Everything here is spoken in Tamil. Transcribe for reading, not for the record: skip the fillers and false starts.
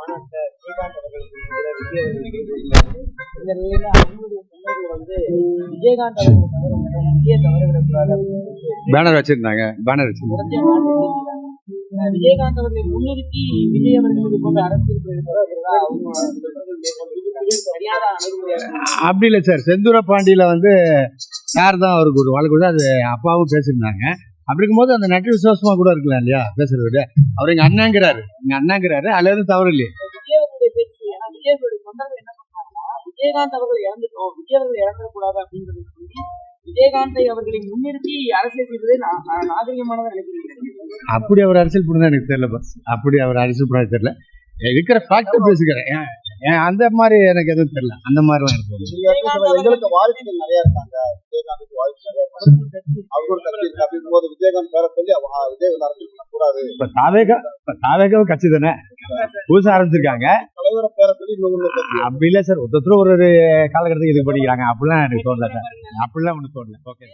மாநாட்டில் விஜயகாந்த் அவர்கள் விஜய் அவர்கள் பேசியிருக்காரு. இந்த நிலையில அவங்களுடைய சொன்னது வந்து விஜயகாந்த் அவர்கள் தவறு விஜய தவறவிடக்கூடாது அப்படின்னு பேனர் வச்சிருந்தாங்க. தொடர்ச்சியா மாற்றி பேசியிருக்காங்க. விஜயகாந்த் அவர்களை முன்னிறுத்தி விஜய் அவர்களுக்கு போன்ற அரசியல் பேசுறதா அவங்க சரியான அணுகுமுறையாக அப்படி இல்லை சார். செந்தூர பாண்டியில வந்து யார் தான் அவருக்கு ஒரு வழக்கு அது அப்பாவும் பேசியிருந்தாங்க. அப்படி இருக்கும்போது அந்த நட்டு விசுவாசமா கூட இருக்கலாம் இல்லையா பேசுறத விட. அவர் எங்க அண்ணாங்கிறாரு அதுல எதுவும் தவறு இல்லையே. விஜய் அவர்களுடைய பேச்சு. ஏன்னா விஜய் அவர்களுடைய சொந்தங்கள் என்ன சொன்னாங்கன்னா விஜயகாந்த் அவர்கள் இறந்துட்டோம், விஜய் அவர்கள் இறந்துடக்கூடாது அப்படின்றது சொல்லி விஜயகாந்தை அவர்களை முன்னிறுத்தி அரசியல் செய்வதே நாகரிகமானதான் நினைக்கிறேன். அப்படி அவர் அரசியல் பண்ணதான் எனக்கு தெரியல பஸ். அப்படி அவர் அரசியல் பண்ண தெரியல. இருக்கிற ஃபேக்ட் பேசுகிறேன். அந்த மாதிரி எனக்கு எதுவும் தெரியல. அந்த மாதிரிலாம் இருக்கும். எங்களுக்கு வாரிசுகள் நிறைய இருக்காங்க. விஜயகாந்துக்கு வாரிசு நிறைய இருக்காங்க. அவரோட கட்சி இருக்கு. அப்படிங்கும் போது விஜயகாந்த் பேர சொல்லி விஜய் வந்து அரசியல் பண்ணக்கூடாது. இப்ப தாவேக கட்சி தானே புதுசா ஆரம்பிச்சிருக்காங்க. தலைவரை பேர சொல்லி இன்னொரு கட்சி அப்படி இல்லை சார். ஒருத்தர் ஒரு காலகட்டத்துக்கு இது பண்ணிக்கிறாங்க. அப்படிலாம் எனக்கு தோணல சார். அப்படிலாம் ஒண்ணு தோணல. ஓகே.